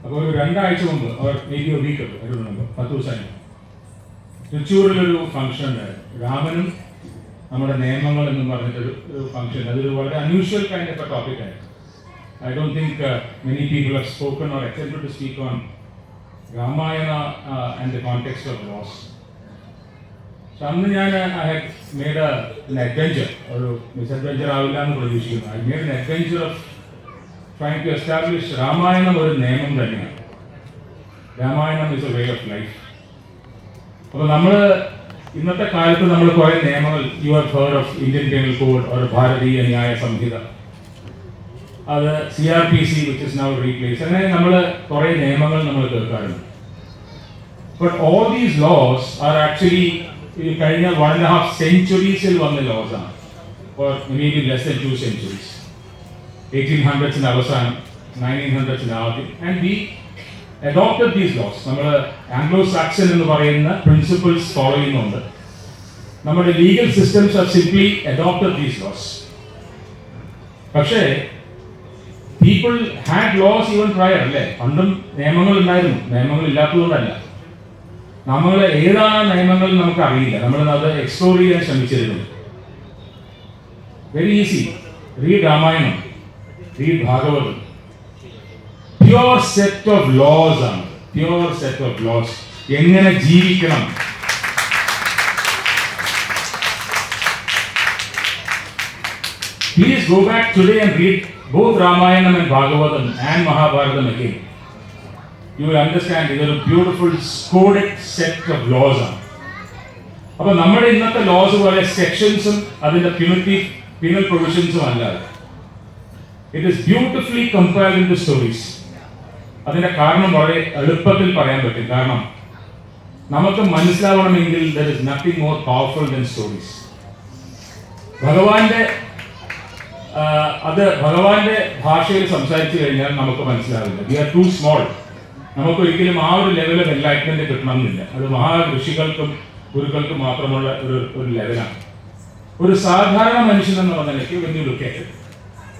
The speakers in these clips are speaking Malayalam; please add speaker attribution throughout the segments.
Speaker 1: അപ്പോൾ ഒരു 2 ആഴ്ച മുമ്പ് അവർ മേബി ഒരു വീക്ക് ഒരു 10 ദിവസമായി തൃശ്ശൂരിലൊരു ഫംഗ്ഷൻ ഉണ്ടായിരുന്നു. രാമനും നമ്മുടെ നിയമങ്ങൾ എന്നും പറഞ്ഞിട്ടൊരു ഫംഗ്ഷൻ. അതൊരു വളരെ unusual kind of A topic ആയിരുന്നു. I don't think many people have spoken or attempted to speak on Ramayana and the context of laws. So അന്ന് ഞാൻ I had made an adventure, ഒരു misadventure ആവില്ല എന്ന് പ്രതീക്ഷിക്കുന്നു. I made an adventure of trying to establish Ramayanam ഒരു നിയമം തന്നെയാണ്. Ramayanam is a way of life. അപ്പോൾ നമ്മൾ ഇന്നത്തെ കാലത്ത് നമ്മൾ കുറേ നിയമങ്ങൾ, you have heard of Indian Penal Code or ഭാരതീയ ന്യായ സംഹിത, അത് CRPC which is now replaced. അങ്ങനെ നമ്മൾ കുറേ നിയമങ്ങൾ നമ്മൾ കേൾക്കാറുണ്ട്. But all these laws are actually കഴിഞ്ഞ 1.5 centuries വന്ന laws ആണ്, or maybe less than 2 centuries. 1800s അവസാനം 1900s ആദ്യം. And we adopted these laws. നമ്മൾ ആംഗ്ലോ-സാക്സൺ എന്ന് പറയുന്ന പ്രിൻസിപ്പിൾസ് ഫോളോ ചെയ്യുന്നുണ്ട്. നമ്മുടെ legal systems have simply adopted these laws. പക്ഷേ people had laws even prior, അല്ലേ? പണ്ടും നിയമങ്ങൾ ഉണ്ടായിരുന്നു. നിയമങ്ങൾ ഇല്ലാത്തതുകൊണ്ടല്ല, നമ്മൾ ഏതാണ് നിയമങ്ങൾ നമുക്ക് അറിയില്ല. നമ്മൾ അത് എക്സ്പ്ലോർ ചെയ്യാൻ ശ്രമിച്ചിരുന്നു. Very easy. Read Ramayanam, read Bhagavatam. Pure set of laws ആണ്. Pure set of laws. എങ്ങനെ ജീവിക്കണം, please go back today and read both Ramayana and Bhagavatam and Mahabharatam again. You will understand it is a beautiful coded set of laws. അപ്പോൾ നമ്മുടെ ഇന്നത്തെ ലോസ് പോലെ സെക്ഷൻസും അതിൻ്റെ penal പ്രൊവിഷൻസും അല്ലാതെ it is beautifully compiled in the stories. അതിൻ്റെ കാരണം വളരെ എളുപ്പത്തിൽ പറയാൻ പറ്റും. കാരണം നമുക്ക് മനസ്സിലാവണമെങ്കിൽ there is nothing more powerful than stories. ഭഗവാന്റെ ഭാഷയിൽ സംസാരിച്ചു കഴിഞ്ഞാൽ നമുക്ക് മനസ്സിലാവില്ല. We are too small. നമുക്ക് ഒരിക്കലും ആ ഒരു ലെവൽ ഓഫ് എൻലൈറ്റ്മെന്റ് കിട്ടണമെന്നില്ല. അത് മഹാഋഷികൾക്കും ഗുരുക്കൾക്കും മാത്രമുള്ള ഒരു ലെവലാണ്. ഒരു സാധാരണ മനുഷ്യൻ എന്നുള്ള നിലയ്ക്ക് വലിയ ലുക്ക്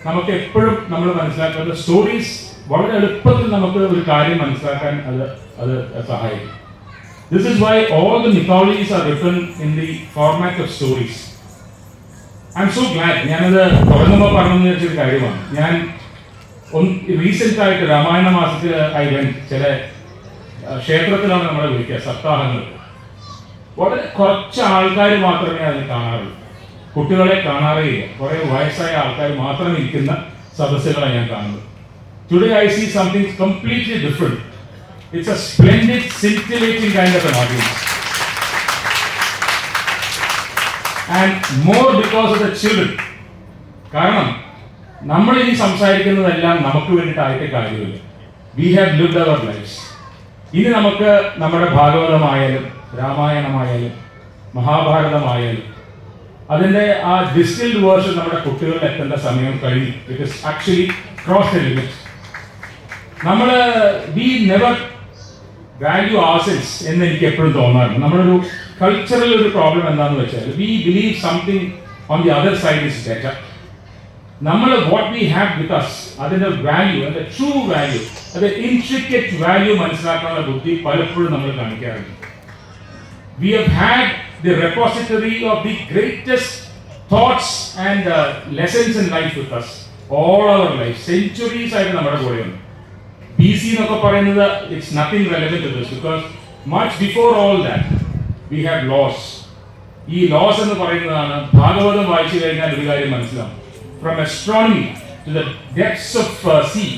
Speaker 1: നമുക്ക് എപ്പോഴും നമ്മൾ മനസ്സിലാക്കേണ്ട സ്റ്റോറീസ് വളരെ എളുപ്പത്തിൽ നമുക്ക് ഒരു കാര്യം മനസ്സിലാക്കാൻ അത് സഹായിക്കും. This is why all the mythologies are written in the format of stories. I am so glad. ഞാനത് തുടങ്ങുമ്പോൾ പറഞ്ഞു വെച്ചൊരു കാര്യമാണ്. ഞാൻ റീസെന്റ് ആയിട്ട് രാമായണ മാസത്തിൽ ചില ക്ഷേത്രത്തിലാണ് നമ്മളെ വിളിക്കുക സപ്താഹങ്ങൾ. വളരെ കുറച്ച് ആൾക്കാർ മാത്രമേ അതിൽ കാണാറുള്ളൂ. കുട്ടികളെ കാണാറേയില്ല. കുറേ വയസ്സായ ആൾക്കാർ മാത്രം ഇരിക്കുന്ന സദസ്സുകളാണ് ഞാൻ കാണുന്നത്. Today I see something completely different. It's a splendid scintillating kind of an audience. And more because of the children. കാരണം നമ്മൾ ഇനി സംസാരിക്കുന്നതെല്ലാം നമുക്ക് വേണ്ടിയിട്ടായിട്ട് കാര്യമില്ല. We have lived our lives. ഇനി നമുക്ക് നമ്മുടെ ഭാഗവതമായാലും രാമായണമായാലും മഹാഭാരതമായാലും അതിൻ്റെ ആ ഡിസ്റ്റിൽഡ് വേർഷൻ നമ്മുടെ കുട്ടികളിൽ എത്തേണ്ട സമയം കഴിഞ്ഞു. It is actually cross the limit. നമ്മൾ വി നെവർ വാല്യൂ ourselves എന്ന് എനിക്ക് എപ്പോഴും തോന്നാറുണ്ട്. നമ്മളൊരു കൾച്ചറൽ ഒരു പ്രോബ്ലം എന്താണെന്ന് വെച്ചാൽ we believe something on the other side is better. നമ്മൾ what we have with us അതിൻ്റെ വാല്യൂ, അതിൻ്റെ ട്രൂ വാല്യൂ, അതിൻ്റെ ഇൻട്രിക്കറ്റ് വാല്യൂ മനസ്സിലാക്കാനുള്ള ബുദ്ധി പലപ്പോഴും നമ്മൾ കാണിക്കാറുണ്ട്. We have had the repository of the greatest thoughts and lessons in life with us all our life. Centuries ആയിട്ട് നമ്മുടെ കൂടെയുണ്ട്. BC എന്നൊക്കെ പറയുന്നത് it's nothing relevant to this because much before all that we have loss. ഈ ലോസ് എന്ന് പറയുന്നതാണ് ഭാഗവതം വായിച്ചു കഴിഞ്ഞാൽ ഒരു കാര്യം മനസ്സിലാവും. From astronomy to the depths of sea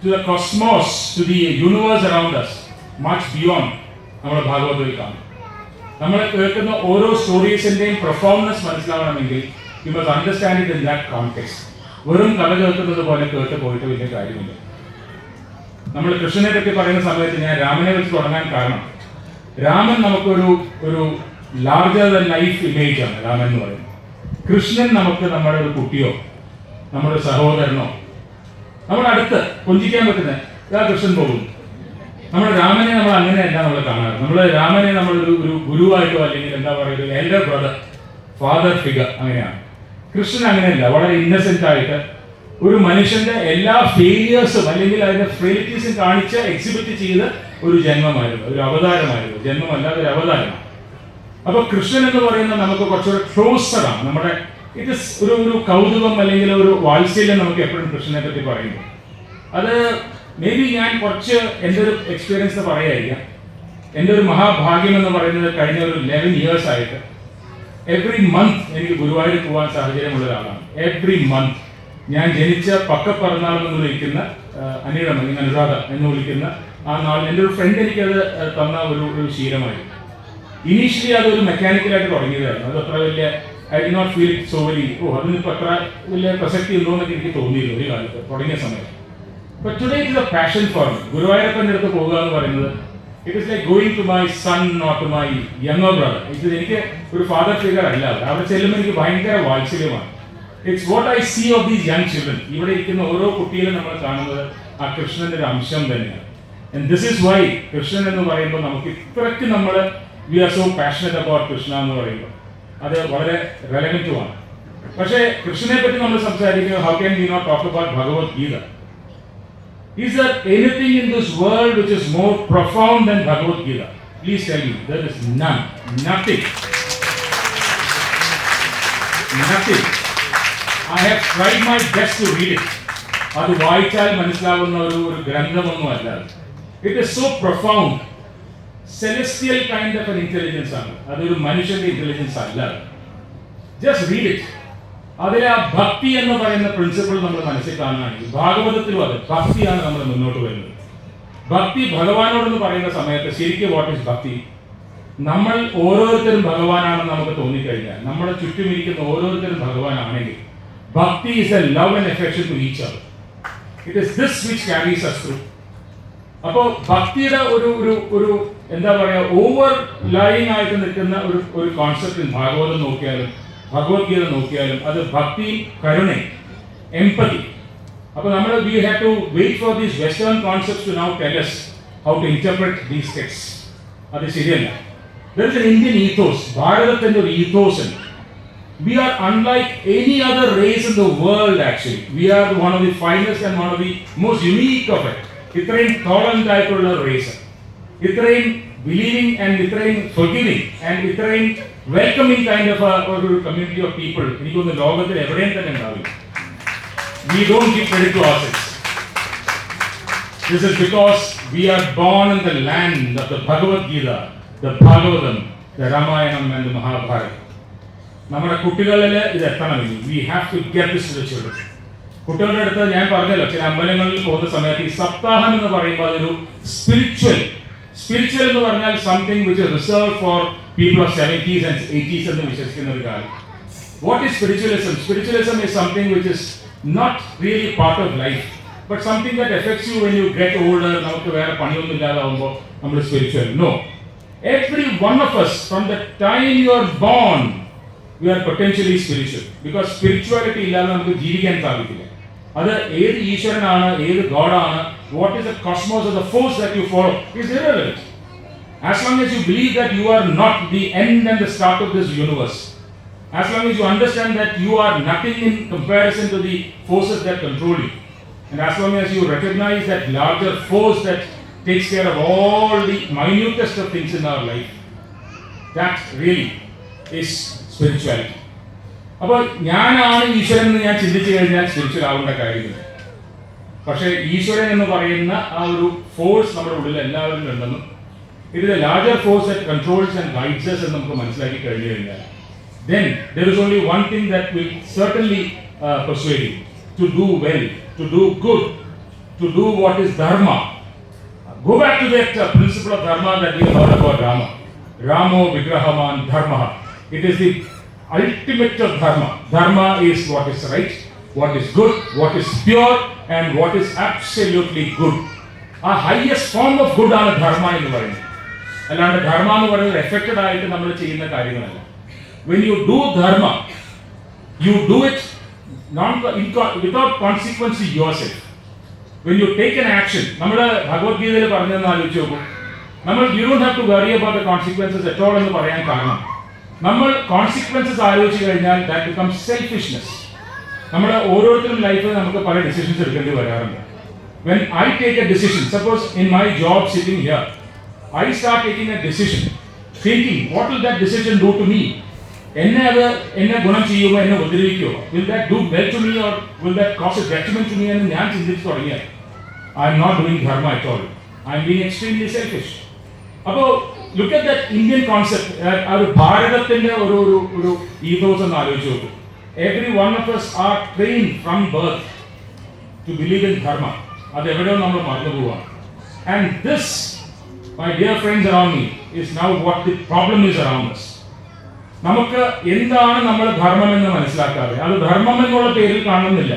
Speaker 1: to the cosmos to the universe around us, much beyond നമ്മുടെ ഭാഗവതത്തിൽ കാണും. നമ്മൾ കേൾക്കുന്ന ഓരോ സ്റ്റോറീസിന്റെയും പെർഫോമൻസ് മനസ്സിലാവണമെങ്കിൽ you must understand it in that context. വെറും കഥ കേൾക്കുന്നത് പോലെ കേട്ട് പോയിട്ട് വലിയ കാര്യമില്ല. നമ്മൾ കൃഷ്ണനെ പറ്റി പറയുന്ന സമയത്ത് ഞാൻ രാമനെ വെച്ച് തുടങ്ങാൻ കാരണം രാമൻ നമുക്കൊരു ലാർജർ ദൻ ലൈഫ് ഇമേജ് ആണ് രാമൻ എന്ന് പറയുന്നത്. കൃഷ്ണൻ നമുക്ക് നമ്മുടെ ഒരു കുട്ടിയോ നമ്മുടെ സഹോദരനോ നമ്മുടെ അടുത്ത് കൊഞ്ചിക്കാൻ പറ്റുന്ന കൃഷ്ണൻ പോകുന്നു. നമ്മുടെ രാമനെ നമ്മൾ അങ്ങനെയല്ല നമ്മൾ കാണാറ്. നമ്മൾ രാമനെ നമ്മളൊരു ഗുരുവായിട്ടോ അല്ലെങ്കിൽ എന്താ പറയുക ഒരു എൽഡർ ബ്രദർ ഫാദർ ഫിഗർ അങ്ങനെയാണ്. കൃഷ്ണൻ അങ്ങനെയല്ല. വളരെ ഇന്നസെന്റ് ആയിട്ട് ഒരു മനുഷ്യന്റെ എല്ലാ ഫെയിലിയേഴ്സും അല്ലെങ്കിൽ അതിന്റെ ഫ്രെയിലിറ്റീസും കാണിച്ച് എക്സിബിറ്റ് ചെയ്ത ഒരു ജന്മമായിരുന്നു, ഒരു അവതാരമായിരുന്നു. ജന്മമല്ലാതെ ഒരു അവതാരമാണ്. അപ്പൊ കൃഷ്ണൻ എന്ന് പറയുന്നത് നമുക്ക് കുറച്ചുകൂടെ ക്ലോസർ ആണ്. നമ്മുടെ ഇറ്റ് ഇസ് ഒരു കൗതുകം അല്ലെങ്കിൽ ഒരു വാത്സല്യം നമുക്ക് എപ്പോഴും കൃഷ്ണനെ പറ്റി പറയുമ്പോൾ. അത് മേ ബി ഞാൻ കുറച്ച് എൻ്റെ ഒരു എക്സ്പീരിയൻസ് പറയായിരിക്കാം. എൻ്റെ ഒരു മഹാഭാഗ്യം എന്ന് പറയുന്നത് കഴിഞ്ഞ ഒരു 11 years ആയിട്ട് എവറി മന്ത് എനിക്ക് ഗുരുവായൂർ പോകാൻ സാഹചര്യമുള്ള ഒരാളാണ്. എവറി മന്ത് ഞാൻ ജനിച്ച പക്കപ്പറന്നാൾ എന്ന് വിളിക്കുന്ന അനിഴം അല്ലെങ്കിൽ അനുരാധ എന്ന് വിളിക്കുന്ന ആ നാൾ എൻ്റെ ഒരു ഫ്രണ്ട് എനിക്കത് തന്ന ഒരു ശീലമായിരുന്നു. ഇനീഷ്യലി അതൊരു മെക്കാനിക്കലായിട്ട് തുടങ്ങിയതായിരുന്നു. അത് അത്ര വലിയ I did not feel it so very അതിനിപ്പോൾ അത്ര വലിയ പ്രസക്തി ഉണ്ടോ എന്നൊക്കെ എനിക്ക് തോന്നിയിരുന്നു ഒരു കാലത്ത് തുടങ്ങിയ സമയത്ത്. But today it is a passion for me. ഗുരുവായൂരപ്പൻ്റെ അടുത്ത് പോകുക എന്ന് പറയുന്നത് it is like going to my son not to my younger brother. എനിക്ക് ഒരു ഫാദർ ഫിഗർ അല്ല. അവിടെ ചെല്ലുമ്പോൾ എനിക്ക് ഭയങ്കര വാത്സല്യമാണ്. It's what I see of these young children. ഇവിടെ ഇരിക്കുന്ന ഓരോ കുട്ടിയിലും നമ്മൾ കാണുന്നത് ആ കൃഷ്ണന്റെ ഒരു അംശം തന്നെയാണ്. And this is why Krishnan എന്ന് പറയുമ്പോൾ നമുക്ക് ഇത്രയ്ക്ക് നമ്മൾ we are so passionate about Krishna എന്ന് പറയുമ്പോൾ അത് വളരെ റെലവൻറ്റുമാണ്. പക്ഷേ കൃഷ്ണനെ പറ്റി നമ്മൾ സംസാരിക്കുന്നത് how can we not talk about Bhagavad Gita? Is there anything in this world which is more profound than Bhagavad Gita? Please tell me. There is none. Nothing. Nothing. I have tried my best to read it. അത് വായിച്ചാൽ മനസ്സിലാവുന്ന ഒരു ഗ്രന്ഥമൊന്നും അല്ല. It is so profound. Celestial kind of an intelligence ആണ്. അതൊരു മനുഷ്യന്റെ ഇന്റലിജൻസ് അല്ല. Just read it. അതിലെ ആ ഭക്തി എന്ന് പറയുന്ന പ്രിൻസിപ്പിൾ നമ്മൾ മനസ്സിൽ കാണുകയാണെങ്കിൽ ഭാഗവതത്തിലും അത് ഭക്തിയാണ് നമ്മൾ മുന്നോട്ട് വരുന്നത്. ഭക്തി ഭഗവാനോടെന്ന് പറയുന്ന സമയത്ത് ശരിക്കും വാട്ട് ഈസ് ഭക്തി? നമ്മൾ ഓരോരുത്തരും ഭഗവാനാണെന്ന് നമുക്ക് തോന്നിക്കഴിഞ്ഞാൽ, നമ്മുടെ ചുറ്റുമിരിക്കുന്ന ഓരോരുത്തരും ഭഗവാനാണെങ്കിൽ bhakti is a love and affection to each other. It is this which carries us through. അപ്പോൾ ഭക്തിയുടെ ഒരു എന്താ പറയുക ഓവർ ലൈങ് ആയിട്ട് നിൽക്കുന്ന ഒരു കോൺസെപ്റ്റ് ഭാഗവതം നോക്കിയാലും ഭഗവത്ഗീത നോക്കിയാലും അത് ഭക്തി, കരുണ, എംപതി. അപ്പോൾ നമ്മൾ we have to wait for these western concepts to now tell us how to interpret these texts. അത് ശരിയല്ല. There is an Indian ethos. ഭാരതത്തിന്റെ ഒരു ethos ഉണ്ട്. We are unlike any other race in the world actually. We are one of the finest and one of the most unique of it. ഇത്രയും tolerant ആയിട്ടുള്ള റേസ്, ഇത്രയും believing and ഇത്രയും forgiving and ഇത്രയും welcoming kind of ഒരു community of people എനിക്കൊന്ന് ലോകത്തിൽ എവിടെയും തന്നെ ഉണ്ടാവില്ല. We don't give credit to ourselves. This is because we are born in the land of the Bhagavad Gita, the Bhagavatam, the Ramayanam and the Mahabharata. നമ്മുടെ കുട്ടികളിൽ ഇത് എത്തണമെങ്കിൽ we have to get this to the children. കുട്ടികളുടെ അടുത്ത് ഞാൻ പറഞ്ഞല്ലോ, ചില അമ്പലങ്ങളിൽ പോകുന്ന സമയത്ത് ഈ സപ്താഹം എന്ന് പറയുമ്പോൾ അതൊരു സ്പിരിച്വൽ എന്ന് പറഞ്ഞാൽ something which is reserved for people of 70s and 80s എന്ന് വിശ്വസിക്കുന്ന ഒരു കാര്യം. What is spiritualism? Spiritualism is something which is not really part of life, but something that affects you when you get older. നമുക്ക് വേറെ പണിയൊന്നും ഇല്ലാതാവുമ്പോൾ നമ്മൾ spiritual. No. Every one of us from the time you are born, we are potentially spiritual. Because spirituality ഇല്ലാതെ നമുക്ക് ജീവിക്കാൻ സാധിക്കില്ല. അത് ഏത് ഈശ്വരനാണ്, ഏത് ഗോഡാണ്, what is the cosmos or the force that you follow is irrelevant. As long as you believe that you are not the end and the start of this universe, as long as you understand that you are nothing in comparison to the forces that control you, and as long as you recognize that larger force that takes care of all the minutest of things in our life, that really is spirituality. അപ്പോൾ ഞാനാണ് ഈശ്വരൻ എന്ന് ഞാൻ ചിന്തിച്ചു കഴിഞ്ഞാൽ സ്പിരിച്വൽ ആവേണ്ട കാര്യമില്ല. പക്ഷേ ഈശ്വരൻ എന്ന് പറയുന്ന ആ ഒരു ഫോഴ്സ് നമ്മുടെ ഉള്ളിൽ എല്ലാവരും ഉണ്ടെന്നും it is a larger force that controls and guides us എന്ന് നമുക്ക് മനസ്സിലാക്കി കഴിഞ്ഞു കഴിഞ്ഞാൽ then there is only one thing that will certainly persuade you to do well, to do good, to do what is dharma. Go back to that principle of dharma that we heard about Rama. Ramo vigrahaman dharma. It is the ultimate of dharma. Dharma is what is right, what is good, what is pure and what is absolutely good. A highest form of good ആണ് ധർമ്മ എന്ന് പറയുന്നത്. അല്ലാണ്ട് ധർമ്മ എന്ന് പറയുന്നത് എഫക്റ്റഡ് ആയിട്ട് നമ്മൾ ചെയ്യുന്ന കാര്യങ്ങളല്ല. When you do dharma, you do it without consequence to yourself. When you take an action, നമ്മൾ ഭഗവത്ഗീതയിൽ പറഞ്ഞതെന്ന് ആലോചിച്ച് നോക്കൂ. നമ്മൾ you don't have to worry about the consequences at all എന്ന് പറയാൻ കാരണം നമ്മൾ കോൺസിക്വൻസസ് ആലോചിച്ച് കഴിഞ്ഞാൽ that becomes selfishness. നമ്മുടെ ഓരോരുത്തരും ലൈഫിൽ നമുക്ക് പല ഡിസിഷൻസ് എടുക്കേണ്ടി വരാറുണ്ട്. When I take a decision, suppose in my job sitting here, I start taking a decision, thinking, what will that decision do to me? എന്നെ ഗുണം ചെയ്യുമോ, എന്നെ ഉപദ്രവിക്കുമോ, will that do well to me or will that cause a detriment to me എന്ന് ഞാൻ ചിന്തിച്ചു തുടങ്ങിയാൽ I am not doing dharma at all. I am being extremely selfish. അപ്പോൾ look at that Indian concept. ആ ഒരു ഭാരതത്തിന്റെ ഒരു ഈഥോസ് എന്ന് ആലോചിച്ച് നോക്കും. Every one of us are trained from birth to believe in dharma. അത് എവിടെയോ നമ്മൾ മറന്നു പോവാണ്. And this, my dear friends around me, is now what the problem is around us. നമുക്ക് എന്താണ് നമ്മൾ ധർമ്മം എന്ന് മനസ്സിലാക്കാതെ, അത് ധർമ്മം എന്നുള്ള പേരിൽ കാണുന്നില്ല.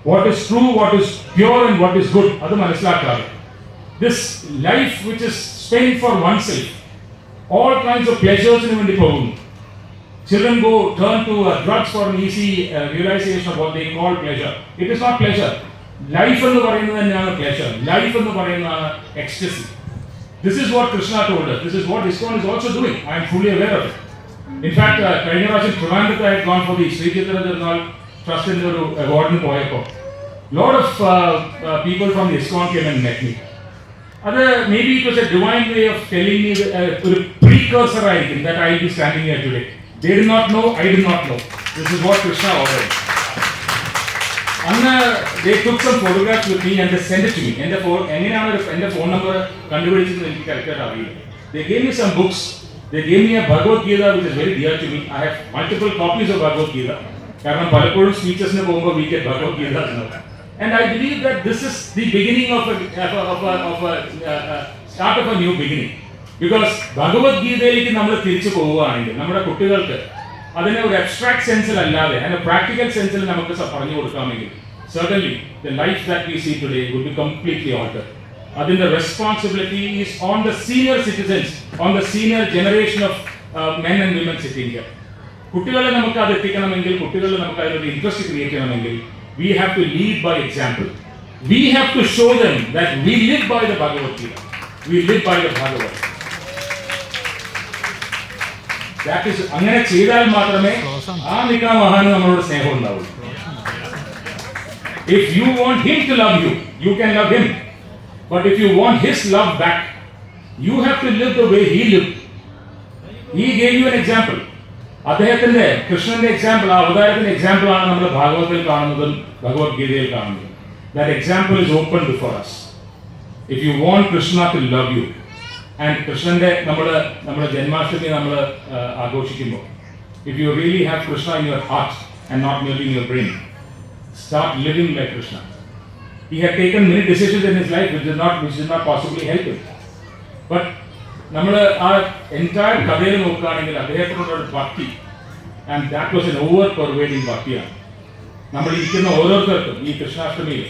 Speaker 1: What is true, what is pure and what is good, അത് മനസ്സിലാക്കാതെ this life which is spend for one self, all kinds of പ്ലെഷേഴ്സിന് വേണ്ടി പോകുന്നു. Children go turn to drugs for an easy realization of what they call pleasure. It is not pleasure. Life എന്ന് പറയുന്നത് തന്നെയാണ് pleasure. Life എന്ന് പറയുന്നതാണ് ecstasy. This is what Krishna told us. This is what ISKCON is also doing. I am fully aware of it. In fact, കഴിഞ്ഞ പ്രാവശ്യം ട്രിവാൻഡ്രത്ത് I had gone for the Sri Chitra Tirunal Trustന്റെ ഒരു അവാർഡിന് പോയപ്പോൾ lot of people from the ISKCON came and met me. അത് maybe it was a divine way of telling me ഒരു precursor ആയിരിക്കും that I will be standing here today. They did not know, I did not know. This is what Krishna ordered. അന്ന് they took some photographs with me and they sent it to me. എങ്ങനെയാണ് എൻ്റെ ഫോൺ നമ്പർ കണ്ടുപിടിച്ചതെന്ന് എനിക്ക് കറക്റ്റായിട്ട് അറിയില്ല. They gave me some books. They gave me a Bhagavad Gita which is very dear to me. I have multiple copies of Bhagavad Gita. കാരണം പലപ്പോഴും സ്പീച്ചസിന് പോകുമ്പോൾ we get Bhagavad Gita. And I believe that this is the beginning of a start of a new beginning. Because ഭഗവത്ഗീതയിലേക്ക് നമ്മൾ തിരിച്ചു പോവുകയാണെങ്കിൽ നമ്മുടെ കുട്ടികൾക്ക് അതിനെ ഒരു അബ്സ്ട്രാക്ട് സെൻസിൽ അല്ലാതെ അതിന്റെ പ്രാക്ടിക്കൽ സെൻസിൽ നമുക്ക് പറഞ്ഞു കൊടുക്കാമെങ്കിൽ certainly the life that we see today would be completely altered. അതിന്റെ responsibility is on the senior citizens, on the senior generation of men and women sitting here. കുട്ടികളെ നമുക്ക് അത് എത്തിക്കണമെങ്കിൽ, കുട്ടികളിൽ നമുക്ക് അതിലൊരു ഇൻട്രസ്റ്റ് ക്രിയേറ്റ് ചെയ്യണമെങ്കിൽ we have to lead by example. We have to show them that we live by the Bhagavad Gita. We live by the Bhagavad. That is, അങ്ങനെ ചെയ്താൽ മാത്രമേ ആ നിൽക്കുന്ന മഹാന് നമ്മളോട് സ്നേഹം ഉണ്ടാവുള്ളൂ. If you want him to love you, you can love him. But if you want his love back, you have to live the way he lived. He gave you an example. അദ്ദേഹത്തിന്റെ കൃഷ്ണന്റെ എക്സാമ്പിൾ, ആ അവതാരത്തിന്റെ എക്സാമ്പിൾ ആണ് നമ്മൾ ഭാഗവതത്തിൽ കാണുന്നതും ഭഗവത്ഗീതയിൽ കാണുന്നതും. That example is open before us. If you want Krishna to love you, and കൃഷ്ണന്റെ നമ്മുടെ ജന്മാഷ്ടമി നമ്മൾ ആഘോഷിക്കുമ്പോൾ, if you really have Krishna in your heart and not merely in your brain, start living like Krishna. He had taken many decisions in his life which did not possibly help him. But നമ്മൾ ആ എൻറ്റയർ കഥയിൽ നോക്കുകയാണെങ്കിൽ അദ്ദേഹത്തിനുള്ള ഭക്തി, and that was an over pervading ഭക്തിയാണ്. നമ്മൾ ഇരിക്കുന്ന ഓരോരുത്തർക്കും ഈ കൃഷ്ണാഷ്ടമിയിൽ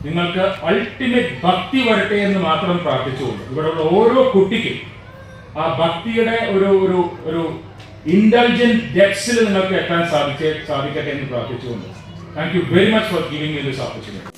Speaker 1: നിങ്ങൾക്ക് അൾട്ടിമേറ്റ് ഭക്തി വരട്ടെ എന്ന് മാത്രം പ്രാർത്ഥിച്ചുകൊണ്ട്, ഇവിടെയുള്ള ഓരോ കുട്ടിക്കും ആ ഭക്തിയുടെ ഒരു ഇൻഡൽജന്റ് ഡെപ്സിൽ നിങ്ങൾക്ക് എത്താൻ സാധിക്കട്ടെ എന്ന് പ്രാർത്ഥിച്ചുകൊണ്ട്, thank you very much for giving me this opportunity.